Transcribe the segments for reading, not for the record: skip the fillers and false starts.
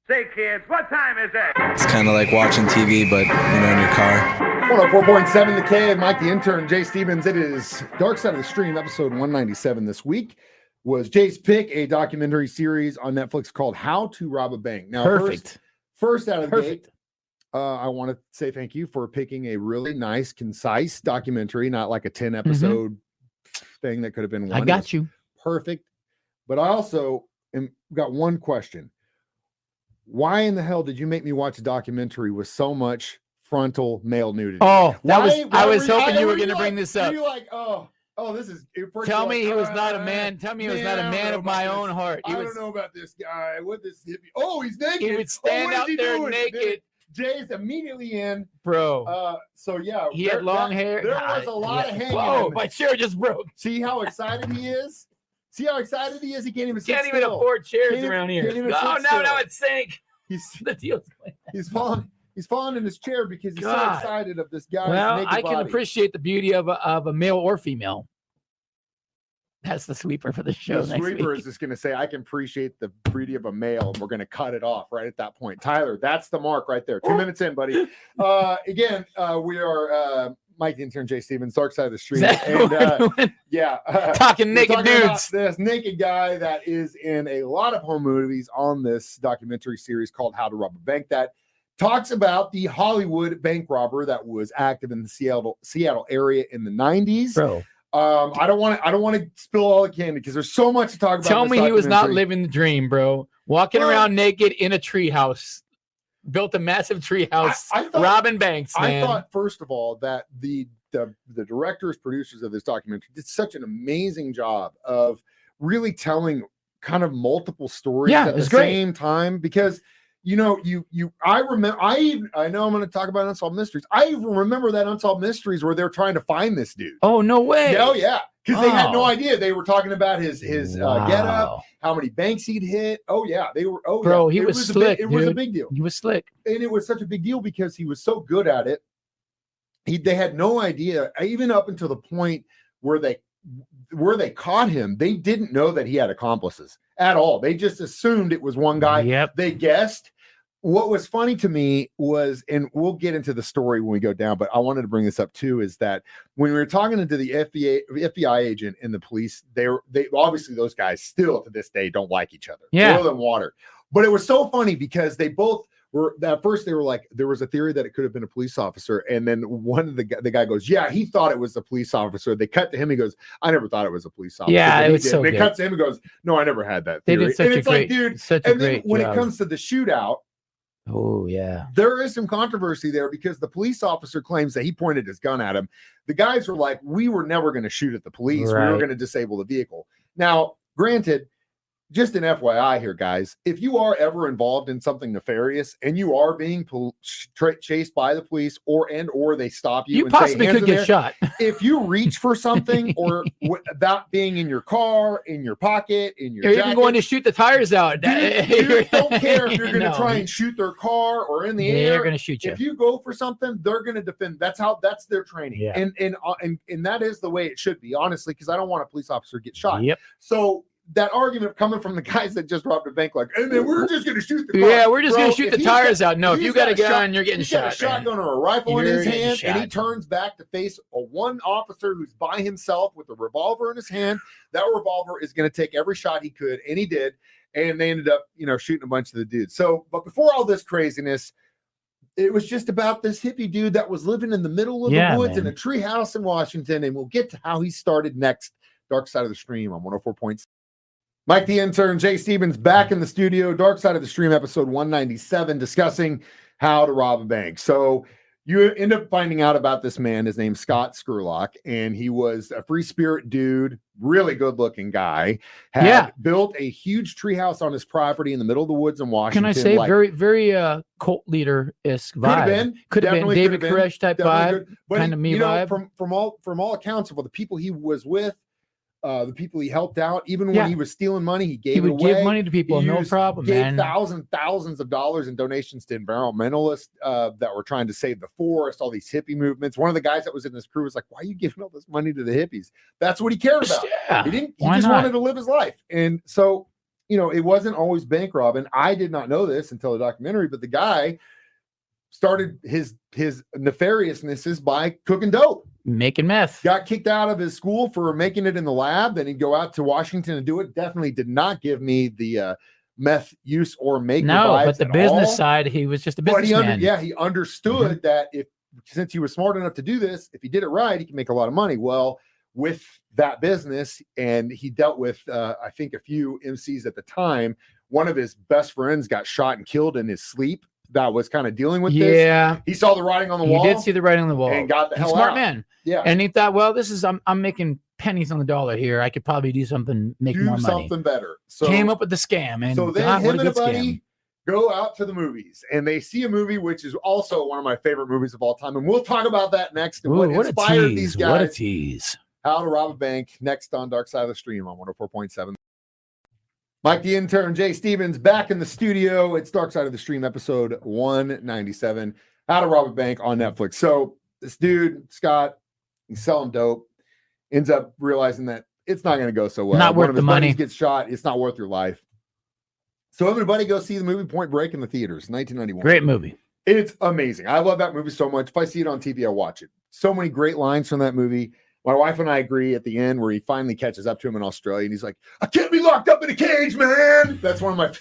Say, kids, what time is it? It's kind of like watching TV, but, in your car. 104.7 The Cave, Mike the Intern, Jay Stevens. It is Dark Side of the Stream, episode 197 this week. Was Jay's pick, a documentary series on Netflix called How to Rob a Bank. Now, first out of the gate, I want to say thank you for picking a really nice, concise documentary, not like a 10-episode thing that could have been one. I got you. Perfect. But I also got one question. Why in the hell did you make me watch a documentary with so much frontal male nudity? Oh, I was hoping you were going to bring this up. You're like, this is. Tell me he was not a man. Tell me he was not a man of my own heart. I don't know about this guy. What this hippie? Oh, he's naked. He would stand out there naked. Jay's immediately in, bro. So yeah, he had long hair. There was a lot of hanging. Oh, my chair just broke. See how excited he is. See how excited he is. He can't even. Can't even afford chairs around here. Oh no, it sank. The deal's going. He's falling. He's falling in his chair because he's so excited of this guy. Well, I can appreciate the beauty of a male or female. That's the sweeper for the show. The sweeper is just going to say, I can appreciate the beauty of a male, and we're going to cut it off right at that point. Tyler, that's the mark right there. 2 minutes in, buddy. Again, we are Mike the Intern, Jay Stevens, Dark Side of the Street. Talking naked dudes. This naked guy that is in a lot of home movies on this documentary series called How to Rob a Bank that talks about the Hollywood bank robber that was active in the Seattle area in the 90s. Bro. I don't want to spill all the candy because there's so much to talk about. Tell me he was not living the dream, bro. Walking around naked in a treehouse. Built a massive treehouse. Robbing banks, man. I thought, first of all, that the directors, producers of this documentary did such an amazing job of really telling kind of multiple stories at the same time because I remember. I know I'm going to talk about Unsolved Mysteries. I even remember that Unsolved Mysteries where they're trying to find this dude. Oh no way! Oh yeah, because they had no idea. They were talking about his getup, how many banks he'd hit. Oh yeah, they were. Oh bro, yeah. He was slick. It was a big deal. He was slick, and it was such a big deal because he was so good at it. They had no idea, even up until the point where they caught him. They didn't know that he had accomplices at all. They just assumed it was one guy. Yep. They guessed. What was funny to me was, and we'll get into the story when we go down, but I wanted to bring this up too, is that when we were talking to the FBI agent and the police, they obviously those guys still to this day don't like each other. Yeah. Oil and water. But it was so funny because they both were, at first they were like, there was a theory that it could have been a police officer. And then one of the guy goes, yeah, he thought it was a police officer. They cut to him. He goes, I never thought it was a police officer. Yeah, it was so good. They cut to him and goes, no, I never had that theory. They did such and it's like, dude, and then when job. it comes to the shootout, oh yeah, there is some controversy there because the police officer claims that he pointed his gun at him. The guys were like, we were never going to shoot at the police. Right. We were going to disable the vehicle. Now, granted, just an FYI here, guys, if you are ever involved in something nefarious and you are being chased by the police or they stop you, you possibly could get shot. If you reach for something or that being in your car, in your pocket, in your jacket, even going to shoot the tires out. You don't care if you're going to try and shoot their car or in the air. They're going to shoot you. If you go for something, they're going to defend. That's their training. Yeah. And that is the way it should be, honestly, because I don't want a police officer to get shot. Yep. So that argument coming from the guys that just robbed a bank, like, and then we're just going to shoot the car. Yeah, we're just going to shoot the tires out. No, if you got a gun, you're getting shot. He's got a shotgun or a rifle in his hand, and he turns back to face one officer who's by himself with a revolver in his hand. That revolver is going to take every shot he could, and he did. And they ended up, shooting a bunch of the dudes. So, but before all this craziness, it was just about this hippie dude that was living in the middle of the woods in a tree house in Washington, and we'll get to how he started next. Dark Side of the Stream on 104.7. Mike the Intern, Jay Stevens back in the studio. Dark Side of the Stream, episode 197, discussing how to rob a bank. So you end up finding out about this man. His name's Scott Scurlock, and he was a free spirit dude, really good-looking guy. Had built a huge treehouse on his property in the middle of the woods in Washington. Can I say very, very cult leader-esque vibe? Could have been David Koresh type vibe, kind of me vibe. From all accounts of the people he was with, the people he helped out, even when he was stealing money, he gave it away. He would give money to people, no problem, man. Thousands of dollars in donations to environmentalists that were trying to save the forest, all these hippie movements. One of the guys that was in this crew was like, why are you giving all this money to the hippies? That's what he cared about. Yeah, he just wanted to live his life. And so it wasn't always bank robbing. I did not know this until the documentary, but the guy started his nefariousnesses by cooking dope. Making meth. Got kicked out of his school for making it in the lab. Then he'd go out to Washington and do it. Definitely did not give me the meth use or maker vibes but the business side, he was just a businessman. He understood that since he was smart enough to do this, if he did it right, he can make a lot of money. Well, with that business, and he dealt with, I think, a few MCs at the time. One of his best friends got shot and killed in his sleep. That was kind of dealing with this. Yeah. He saw the writing on the wall. He did see the writing on the wall. And got the hell Smart out. man. Yeah. And he thought, well, this is, I'm making pennies on the dollar here. I could probably do something, make more money. Something better. So came up with the scam. And so then him and a buddy scam. go out to the movies, and they see a movie which is also one of my favorite movies of all time. And we'll talk about that next. And Ooh, what inspired these guys. What a tease. How to Rob a Bank, next on Dark Side of the Stream on 104.7. Mike the Intern, Jay Stevens, back in the studio. It's Dark Side of the Stream, episode 197. How to Rob a Bank on Netflix. So this dude, Scott, he's selling dope, ends up realizing that it's not going to go so well. Not worth the money. Gets shot. It's not worth your life. So everybody go see the movie Point Break in the theaters, 1991. Great movie. It's amazing. I love that movie so much. If I see it on TV, I'll watch it. So many great lines from that movie. My wife and I agree at the end where he finally catches up to him in Australia, and he's like, "I can't be locked up in a cage, man." That's one of my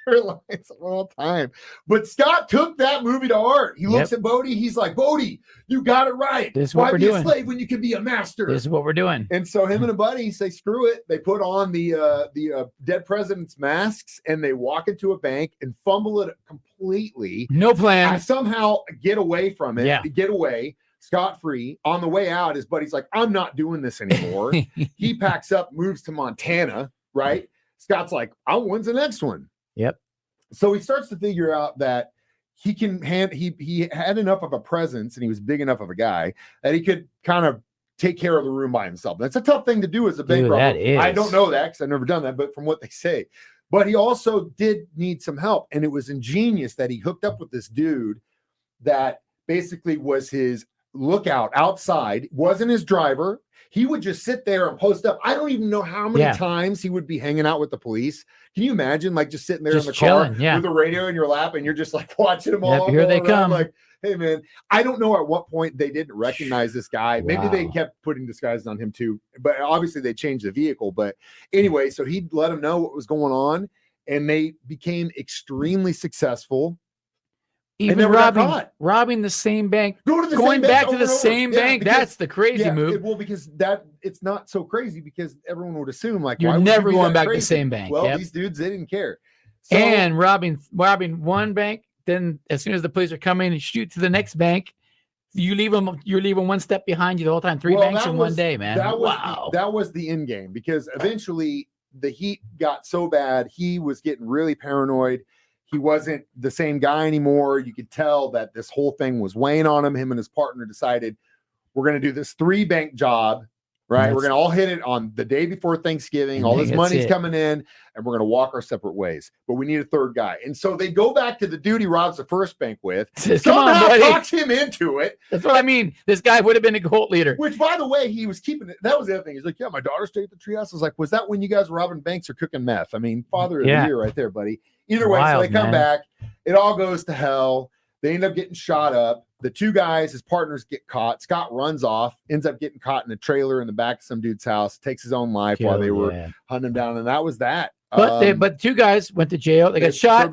favorite lines of all time. But Scott took that movie to heart. He looks at Bodie. He's like, "Bodie, you got it right. This is what Why we're be doing. a slave when you can be a master?" This is what we're doing. And so him and a buddy say, "Screw it." They put on the dead president's masks, and they walk into a bank and fumble it completely. No plan. I somehow get away from it. Yeah. Get away scot-free. On the way out, his buddy's like, "I'm not doing this anymore." He packs up, moves to Montana, right? Scott's like, "When's the next one?" Yep. So he starts to figure out that he can he had enough of a presence, and he was big enough of a guy that he could kind of take care of the room by himself. That's a tough thing to do as a bank robber. That is. I don't know that because I've never done that, but from what they say. But he also did need some help, and it was ingenious that he hooked up with this dude that basically was his lookout outside, wasn't his driver. He would just sit there and post up. I don't even know how many times he would be hanging out with the police. Can you imagine, like, just sitting there in the chilling, car with a radio in your lap, and you're just like watching them all? Here they come. Like, hey, man, I don't know at what point they didn't recognize this guy. Maybe they kept putting disguises on him too, but obviously they changed the vehicle. But anyway, so he let them know what was going on, and they became extremely successful. Even robbing the same bank, going back to the same bank. That's the crazy move. Well, because it's not so crazy because everyone would assume like you're never going back to the same bank. Well, these dudes, they didn't care. So, and robbing one bank, then as soon as the police are coming and shoot to the next bank, you're leaving one step behind you the whole time. Three banks in one day, man. That was the end game, because eventually the heat got so bad, he was getting really paranoid. He wasn't the same guy anymore. You could tell that this whole thing was weighing on him. Him and his partner decided, we're going to do this 3 bank job, right? We're going to all hit it on the day before Thanksgiving. All this money's coming in, and we're going to walk our separate ways. But we need a third guy. And so they go back to the dude he robs the first bank with. Somehow talks him into it. That's what I mean. This guy would have been a cult leader. Which, by the way, he was keeping it. That was the other thing. He's like, yeah, my daughter stayed at the treehouse. I was like, was that when you guys were robbing banks or cooking meth? I mean, father of the year right there, buddy. Either way, so they come back. It all goes to hell. They end up getting shot up. The 2 guys, his partners, get caught. Scott runs off, ends up getting caught in a trailer in the back of some dude's house, takes his own life while they were hunting him down. And that was that. But 2 guys went to jail. They got shot,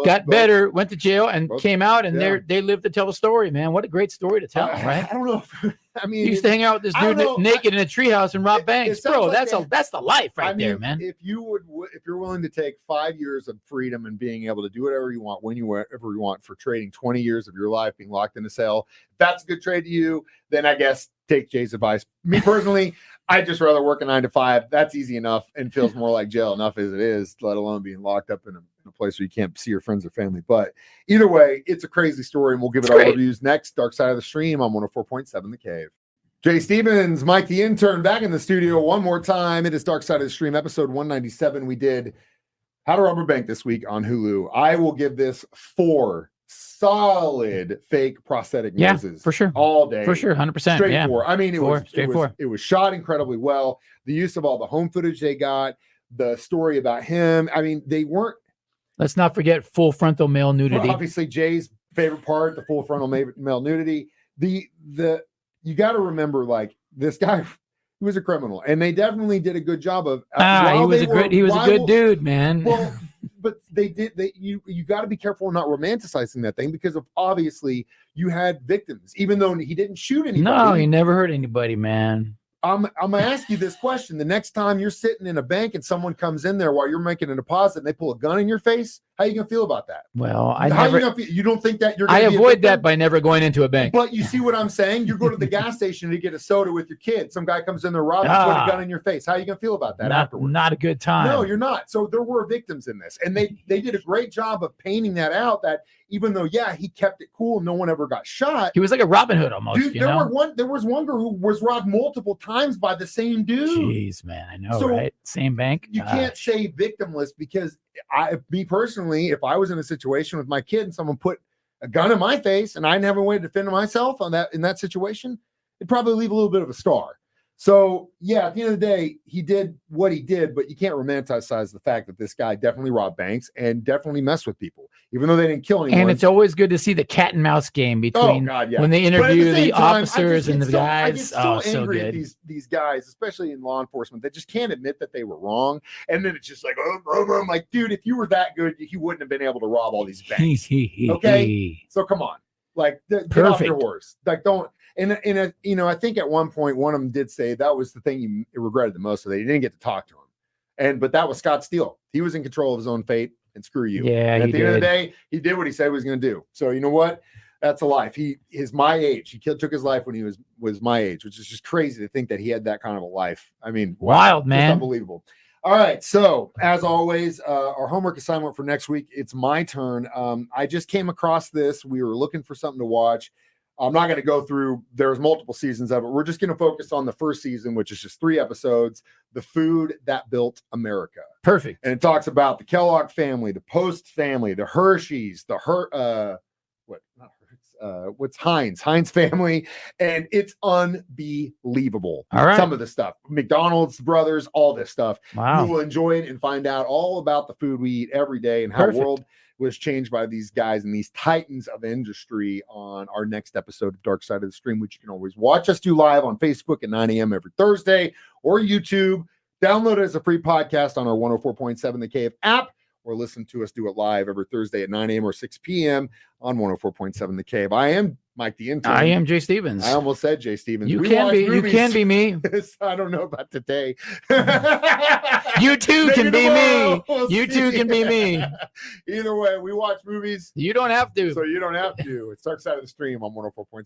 got better, went to jail, and came out, and they lived to tell the story, man. What a great story to tell, right? I don't know. I mean, you used to hang out with this dude naked in a treehouse and rob banks, bro. Like that's the life right there, man. If you're willing to take 5 years of freedom and being able to do whatever you want, whenever you want, for trading 20 years of your life being locked in a cell, if that's a good trade to you, then I guess take Jay's advice. Me personally, I'd just rather work a 9 to 5. That's easy enough and feels more like jail enough as it is, let alone being locked up in a place where you can't see your friends or family. But either way, it's a crazy story, and we'll give it our reviews next. Dark Side of the Stream on 104.7 The Cave. Jay Stevens, Mike the Intern, back in the studio one more time. It is Dark Side of the Stream, episode 197. We did How to Rob a Bank this week on Hulu. I will give this 4 solid fake prosthetic noses. For sure. All day. For sure, 100%. Straight 4. I mean, it was shot incredibly well. The use of all the home footage they got, the story about him. I mean, they weren't. Let's not forget full frontal male nudity. Well, obviously, Jay's favorite part, the full frontal male nudity. You got to remember, like, this guy, he was a criminal, and they definitely did a good job of. He was a good dude, man. Well, but you got to be careful not romanticizing that thing, because of obviously you had victims, even though he didn't shoot anybody. No, he never hurt anybody, man. I'm gonna ask you this question: the next time you're sitting in a bank and someone comes in there while you're making a deposit and they pull a gun in your face, how are you gonna feel about that? Well, you don't think that you're? I avoid that by never going into a bank. But you see what I'm saying? You go to the gas station to get a soda with your kid. Some guy comes in there, robbing, put a gun in your face. How are you gonna feel about that afterwards? Not a good time. No, you're not. So there were victims in this, and they did a great job of painting that out. That even though, he kept it cool, no one ever got shot. He was like a Robin Hood almost. Dude, there was one girl who was robbed multiple times by the same dude. Jeez, man, I know, right? Same bank. You can't say victimless, because me personally, if I was in a situation with my kid and someone put a gun in my face and I didn't have a way to defend myself in that situation, it'd probably leave a little bit of a scar. So, at the end of the day, he did what he did, but you can't romanticize the fact that this guy definitely robbed banks and definitely messed with people, even though they didn't kill anyone. And it's always good to see the cat and mouse game between when they interview the officers and the guys. I get so angry good. at these guys, especially in law enforcement, that just can't admit that they were wrong. And then it's just like, I'm like, dude, if you were that good, you wouldn't have been able to rob all these banks. Okay? So come on. Like, get off your horse. Like, don't. And I think at one point, one of them did say that was the thing he regretted the most, so they didn't get to talk to him. But that was Scott Steele. He was in control of his own fate, and screw you. Yeah, and at the end of the day, he did what he said he was going to do. So you know what? That's a life. He is my age. He took his life when he was my age, which is just crazy to think that he had that kind of a life. I mean, wild, man. Unbelievable. All right. So as always, our homework assignment for next week, it's my turn. I just came across this. We were looking for something to watch. I'm not going to go through, there's multiple seasons of it. We're just going to focus on the first season, which is just 3 episodes, The Food That Built America. Perfect. And it talks about the Kellogg family, the Post family, the Hershey's, what's Heinz family. And it's unbelievable. All right. Some of the stuff, McDonald's brothers, all this stuff. Wow. You will enjoy it and find out all about the food we eat every day and how the world was changed by these guys and these titans of industry on our next episode of Dark Side of the Stream, which you can always watch us do live on Facebook at 9 a.m. every Thursday, or YouTube. Download it as a free podcast on our 104.7 The Cave app, or listen to us do it live every Thursday at 9 a.m. or 6 p.m. on 104.7 The Cave. I am Mike the Intern. I am Jay Stevens. I almost said Jay Stevens. You can be me. I don't know about today. You too can be me. You too can be me. Either way, we watch movies. You don't have to. So you don't have to. It's Dark Side of the Stream on 104.7.